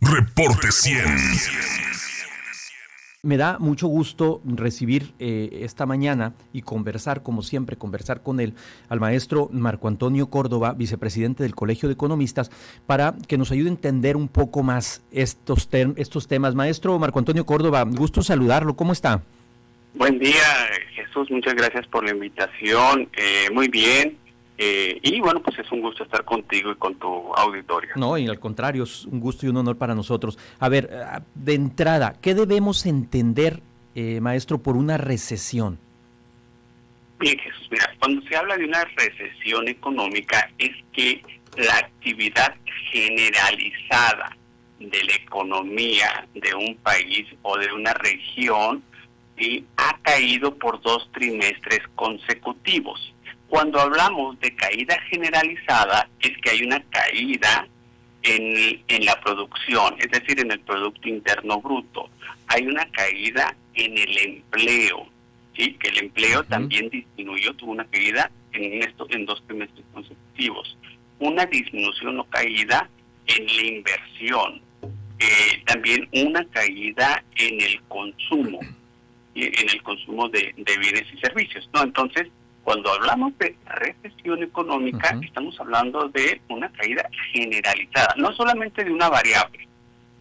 Reporte 100. Me da mucho gusto recibir esta mañana y conversar, como siempre, conversar con él, al maestro Marco Antonio Córdoba, vicepresidente del Colegio de Economistas, para que nos ayude a entender un poco más estos temas. Maestro Marco Antonio Córdoba, gusto saludarlo, ¿cómo está? Buen día, Jesús, muchas gracias por la invitación, muy bien, y bueno, pues es un gusto estar contigo y con tu auditorio. No, y al contrario, es un gusto y un honor para nosotros. A ver, de entrada, ¿qué debemos entender, maestro, por una recesión? Bien, Jesús, mira, cuando se habla de una recesión económica es que la actividad generalizada de la economía de un país o de una región ha caído por 2 trimestres consecutivos. Cuando hablamos de caída generalizada, es que hay una caída en la producción, es decir, en el Producto Interno Bruto. Hay una caída en el empleo, ¿sí? Que el empleo también disminuyó, tuvo una caída en 2 trimestres consecutivos. Una disminución o caída en la inversión. También una caída en el consumo. En el consumo de bienes y servicios, ¿no? Entonces, cuando hablamos de recesión económica, estamos hablando de una caída generalizada, no solamente de una variable,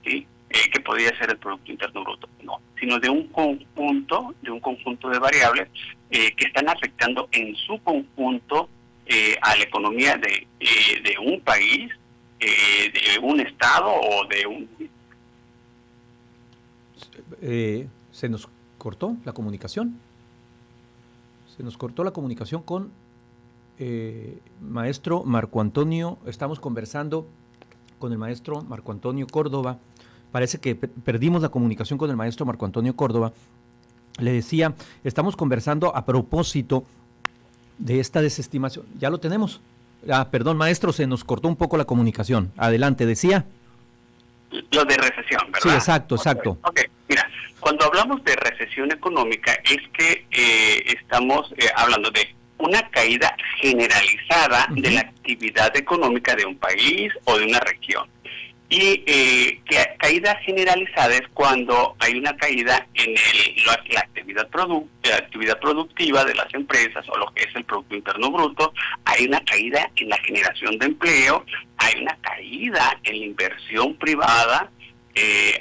¿sí? Que podría ser el Producto Interno Bruto, no, sino de un conjunto de variables que están afectando en su conjunto a la economía de un país, de un estado o de un... Se nos cortó la comunicación. Se nos cortó la comunicación con maestro Marco Antonio. Estamos conversando con el maestro Marco Antonio Córdoba. Parece que perdimos la comunicación con el maestro Marco Antonio Córdoba. Le decía, estamos conversando a propósito de esta desestimación. ¿Ya lo tenemos? Perdón, maestro, se nos cortó un poco la comunicación. Adelante, decía. Lo de recesión, ¿verdad? Sí, exacto. Okay. Mira, cuando hablamos de recesión económica es que estamos hablando de una caída generalizada de la actividad económica de un país o de una región. Y que caída generalizada es cuando hay una caída en la actividad productiva de las empresas o lo que es el Producto Interno Bruto, hay una caída en la generación de empleo, hay una caída en la inversión privada,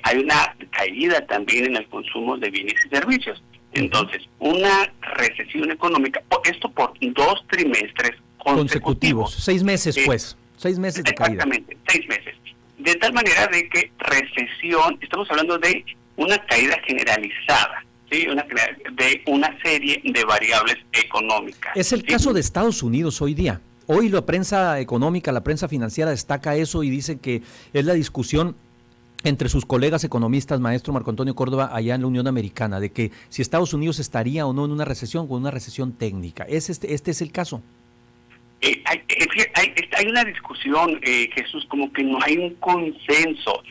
hay una caída también en el consumo de bienes y servicios. Entonces, una recesión económica, esto por 2 trimestres consecutivos. 6 meses, 6 meses de caída. Exactamente, 6 meses. De tal manera de que recesión, estamos hablando de una caída generalizada, ¿sí? De una serie de variables económicas. Es el caso de Estados Unidos hoy día. Hoy la prensa económica, la prensa financiera destaca eso y dice que es la discusión entre sus colegas economistas, maestro Marco Antonio Córdoba, allá en la Unión Americana, de que si Estados Unidos estaría o no en una recesión o en una recesión técnica. ¿Este es el caso? Hay una discusión, Jesús, como que no hay un consenso.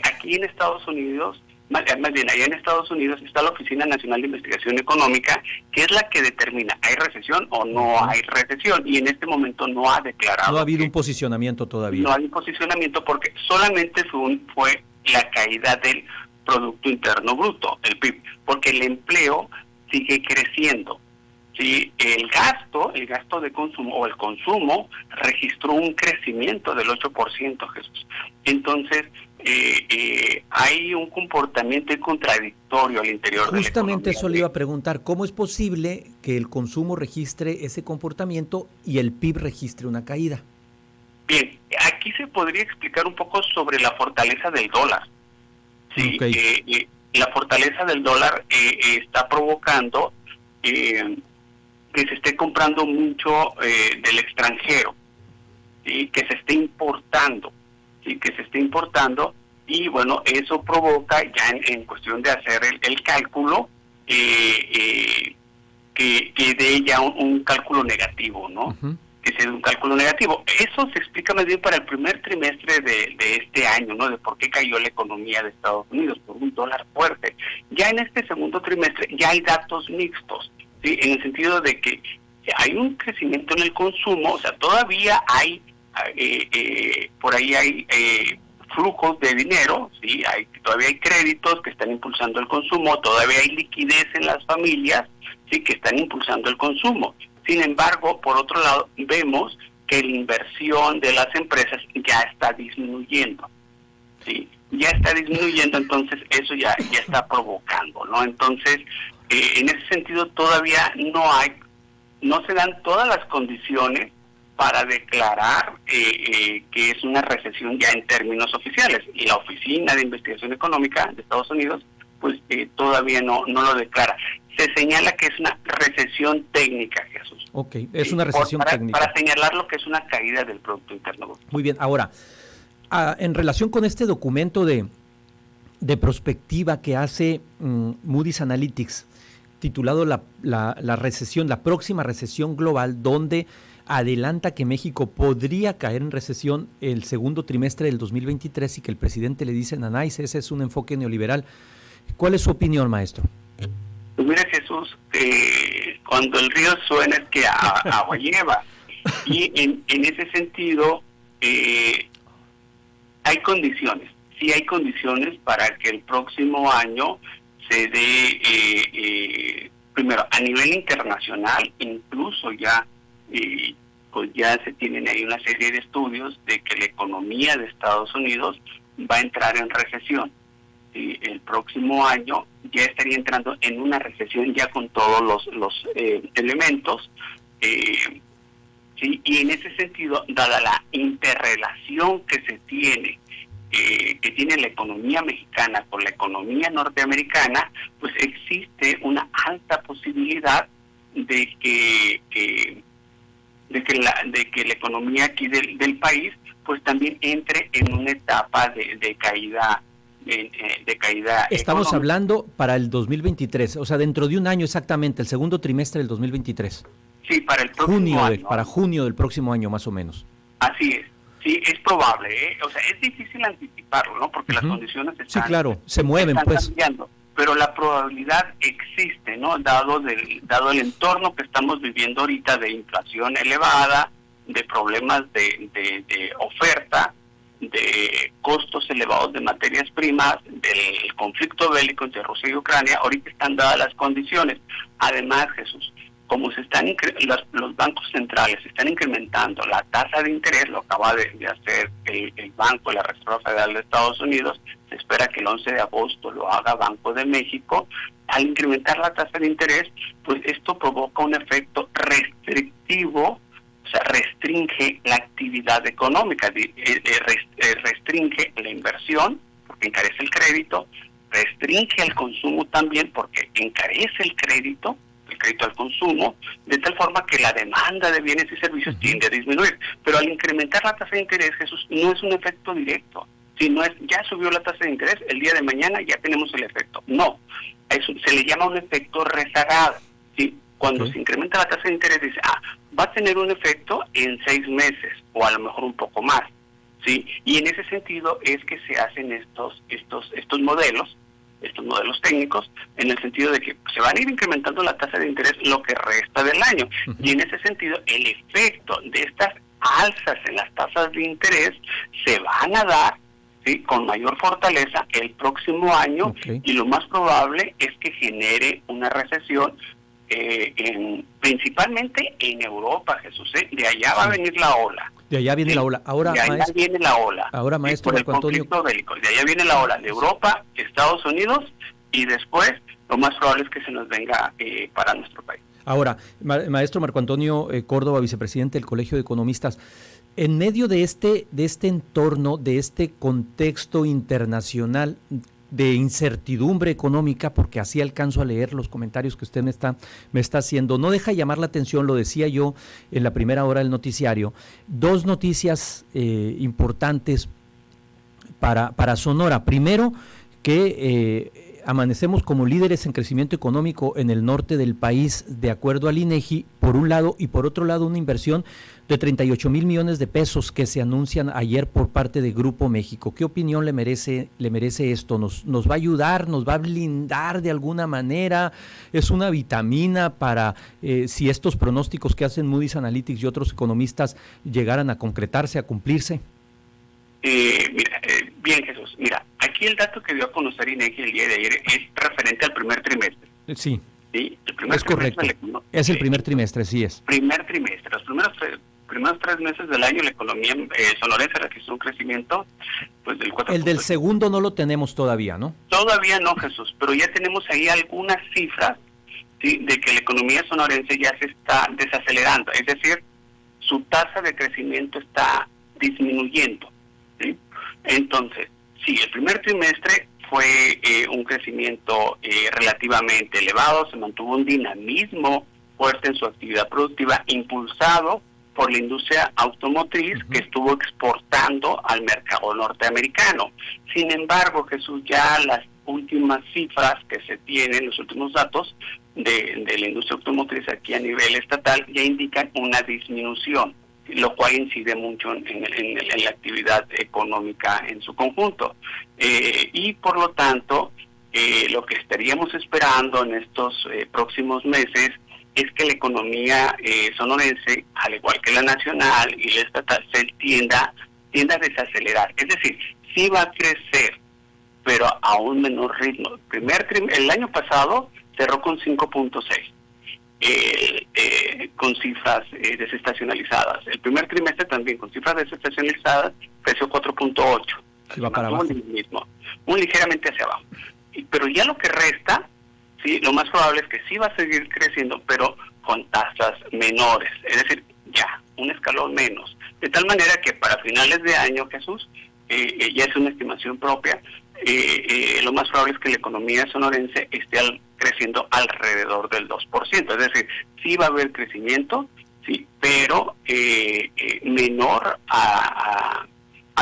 Aquí en Estados Unidos, más bien allá en Estados Unidos está la Oficina Nacional de Investigación Económica, que es la que determina, ¿hay recesión o no hay recesión? Y en este momento no ha declarado. No ha habido un posicionamiento todavía. No hay un posicionamiento porque solamente fue la caída del Producto Interno Bruto, el PIB, porque el empleo sigue creciendo. Sí, el gasto de consumo o el consumo registró un crecimiento del 8%, Jesús. Entonces, hay un comportamiento contradictorio al interior de la economía. Justamente eso le iba a preguntar, ¿cómo es posible que el consumo registre ese comportamiento y el PIB registre una caída? Bien, aquí se podría explicar un poco sobre la fortaleza del dólar. Sí, la fortaleza del dólar está provocando que se esté comprando mucho del extranjero, ¿sí? Que se esté importando, y bueno, eso provoca ya en cuestión de hacer el cálculo, que dé ya un cálculo negativo, ¿no? Que sea un cálculo negativo. Eso se explica más bien para el primer trimestre de este año, ¿no? De por qué cayó la economía de Estados Unidos, por un dólar fuerte. Ya en este segundo trimestre ya hay datos mixtos, ¿sí? En el sentido de que hay un crecimiento en el consumo, o sea, todavía hay, por ahí hay flujos de dinero, ¿sí? Todavía hay créditos que están impulsando el consumo, todavía hay liquidez en las familias, ¿sí? Que están impulsando el consumo. Sin embargo, por otro lado, vemos que la inversión de las empresas ya está disminuyendo, ¿sí? Ya está disminuyendo, entonces eso ya está provocando, ¿no? Entonces, en ese sentido todavía no se dan todas las condiciones para declarar que es una recesión ya en términos oficiales. Y la Oficina de Investigación Económica de Estados Unidos, pues todavía no lo declara. Se señala que es una recesión técnica, Jesús. Ok, es una recesión técnica. Para señalar lo que es una caída del Producto Interno Bruto. Muy bien, ahora, en relación con este documento de prospectiva que hace Moody's Analytics, titulado la recesión, la próxima recesión global, donde adelanta que México podría caer en recesión el segundo trimestre del 2023 y que el presidente le dice, Nanáis, ese es un enfoque neoliberal. ¿Cuál es su opinión, maestro? Pues mira, Jesús, cuando el río suena es que agua lleva. Y en ese sentido, hay condiciones. Sí hay condiciones para que el próximo año se dé, primero, a nivel internacional, incluso ya pues ya se tienen ahí una serie de estudios de que la economía de Estados Unidos va a entrar en recesión. El próximo año ya estaría entrando en una recesión ya con todos los elementos. ¿Sí? Y en ese sentido, dada la interrelación que se tiene, que tiene la economía mexicana con la economía norteamericana, pues existe una alta posibilidad de que la economía aquí del país pues también entre en una etapa de caída. Estamos económica. hablando para el 2023, o sea, dentro de un año exactamente, el segundo trimestre del 2023. Sí, para el próximo año. Para junio del próximo año, más o menos. Así es. Sí, es probable, ¿eh? O sea, es difícil anticiparlo, ¿no? Porque las condiciones están... Sí, claro, se mueven, pues. Cambiando, pero la probabilidad existe, ¿no? Dado el entorno que estamos viviendo ahorita de inflación elevada, de problemas de oferta, de costos elevados de materias primas, del conflicto bélico entre Rusia y Ucrania, ahorita están dadas las condiciones. Además, Jesús, como se están los bancos centrales están incrementando la tasa de interés, lo acaba de hacer el Banco de la Reserva Federal de Estados Unidos, se espera que el 11 de agosto lo haga Banco de México. Al incrementar la tasa de interés, pues esto provoca un efecto restrictivo, o sea, restringe la actividad económica, restringe la inversión, porque encarece el crédito, restringe el consumo también, porque encarece el crédito al consumo, de tal forma que la demanda de bienes y servicios tiende a disminuir. Pero al incrementar la tasa de interés, Jesús, no es un efecto directo. Si no es, ya subió la tasa de interés, el día de mañana ya tenemos el efecto. No, eso se le llama un efecto rezagado. ¿Sí? Cuando se incrementa la tasa de interés, dice, va a tener un efecto en 6 meses, o a lo mejor un poco más. ¿Sí? Y en ese sentido es que se hacen estos modelos técnicos, en el sentido de que se van a ir incrementando la tasa de interés lo que resta del año. Y en ese sentido, el efecto de estas alzas en las tasas de interés se van a dar, ¿sí?, con mayor fortaleza el próximo año, y lo más probable es que genere una recesión principalmente en Europa, Jesús. De allá va a venir la ola. De allá viene la ola. Ahora, de allá viene la ola. Ahora, maestro Marco Antonio, bélico. De allá viene la ola de Europa, Estados Unidos, y después lo más probable es que se nos venga para nuestro país. Ahora, maestro Marco Antonio Córdoba, vicepresidente del Colegio de Economistas, en medio de este entorno, de este contexto internacional de incertidumbre económica, porque así alcanzo a leer los comentarios que usted me está haciendo, no deja llamar la atención, lo decía yo en la primera hora del noticiario, 2 noticias importantes para Sonora. Primero, que amanecemos como líderes en crecimiento económico en el norte del país, de acuerdo al INEGI, por un lado, y por otro lado una inversión de 38,000 millones de pesos que se anuncian ayer por parte de Grupo México. ¿Qué opinión le merece esto? ¿Nos va a ayudar? ¿Nos va a blindar de alguna manera? ¿Es una vitamina para si estos pronósticos que hacen Moody's Analytics y otros economistas llegaran a concretarse, a cumplirse? Mira, Bien, Jesús. Mira, aquí el dato que dio a conocer INEGI el día de ayer es referente al primer trimestre. Sí. ¿Sí? El primer es correcto. Es el primer trimestre, sí es. Primer trimestre. Los primeros 3 meses del año la economía sonorense registró un crecimiento pues del 4%. El del segundo no lo tenemos todavía, ¿no? Todavía no, Jesús, pero ya tenemos ahí algunas cifras, ¿sí?, de que la economía sonorense ya se está desacelerando. Es decir, su tasa de crecimiento está disminuyendo, ¿sí? Entonces, sí, el primer trimestre fue un crecimiento relativamente elevado, se mantuvo un dinamismo fuerte en su actividad productiva, impulsado por la industria automotriz que estuvo exportando al mercado norteamericano. Sin embargo, Jesús, ya las últimas cifras que se tienen, los últimos datos de la industria automotriz aquí a nivel estatal ya indican una disminución, lo cual incide mucho en la actividad económica en su conjunto. Y por lo tanto, lo que estaríamos esperando en estos próximos meses es que la economía sonorense, al igual que la nacional y la estatal, se tienda a desacelerar. Es decir, sí va a crecer, pero a un menor ritmo. El año pasado cerró con 5.6. Con cifras desestacionalizadas. El primer trimestre también con cifras desestacionalizadas creció 4.8. Sí, va para abajo. Muy ligeramente hacia abajo. Pero ya lo que resta, sí, lo más probable es que sí va a seguir creciendo, pero con tasas menores. Es decir, ya, un escalón menos. De tal manera que para finales de año, Jesús, ya es una estimación propia, lo más probable es que la economía sonorense esté creciendo alrededor del 2%. Es decir, sí va a haber crecimiento, sí, pero menor a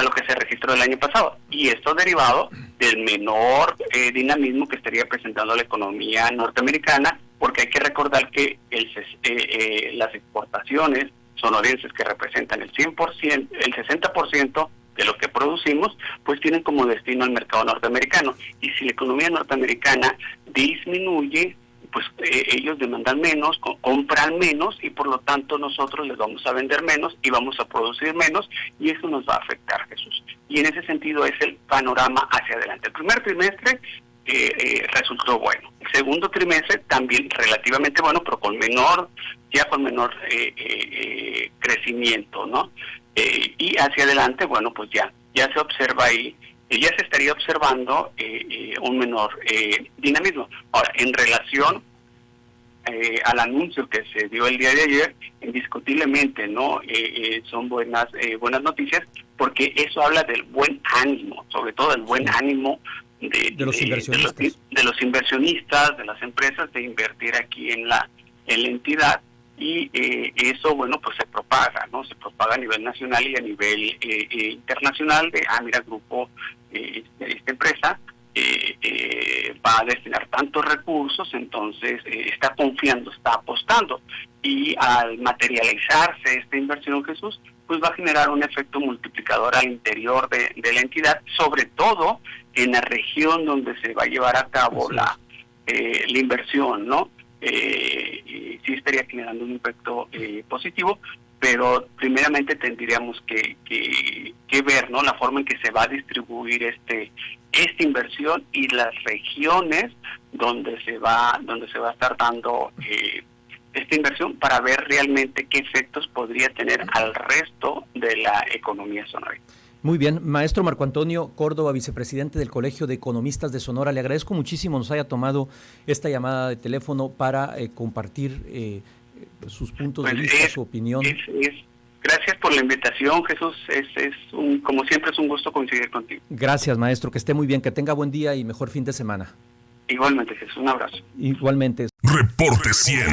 lo que se registró el año pasado. Y esto derivado del menor dinamismo que estaría presentando la economía norteamericana, porque hay que recordar que las exportaciones sonorenses, que representan el 100%, el 60% de lo que producimos, pues tienen como destino al mercado norteamericano. Y si la economía norteamericana disminuye, pues ellos demandan menos, compran menos, y por lo tanto nosotros les vamos a vender menos y vamos a producir menos, y eso nos va a afectar, Jesús. Y en ese sentido es el panorama hacia adelante. El primer trimestre resultó bueno. El segundo trimestre también relativamente bueno, pero con menor crecimiento, ¿no? Y hacia adelante, bueno, pues ya se observa ahí, ya se estaría observando un menor dinamismo. Ahora, en relación al anuncio que se dio el día de ayer, indiscutiblemente, ¿no? Son buenas noticias, porque eso habla del buen ánimo, sobre todo del buen ánimo de los inversionistas. De los inversionistas, de las empresas, de invertir aquí en la entidad. Y eso, bueno, pues se propaga, ¿no? Se propaga a nivel nacional y a nivel internacional mira, grupo, esta empresa va a destinar tantos recursos, entonces está confiando, está apostando. Y al materializarse esta inversión, Jesús, pues va a generar un efecto multiplicador al interior de la entidad, sobre todo en la región donde se va a llevar a cabo la inversión, ¿no? Sí estaría generando un impacto positivo, pero primeramente tendríamos que ver, ¿no?, la forma en que se va a distribuir esta inversión y las regiones donde se va a estar dando esta inversión, para ver realmente qué efectos podría tener al resto de la economía sonorense. Muy bien, maestro Marco Antonio Córdoba, vicepresidente del Colegio de Economistas de Sonora, le agradezco muchísimo nos haya tomado esta llamada de teléfono para compartir sus puntos de vista, su opinión. Gracias por la invitación, Jesús. Como siempre, es un gusto coincidir contigo. Gracias, maestro, que esté muy bien, que tenga buen día y mejor fin de semana. Igualmente, Jesús, un abrazo. Igualmente. Reporte 100.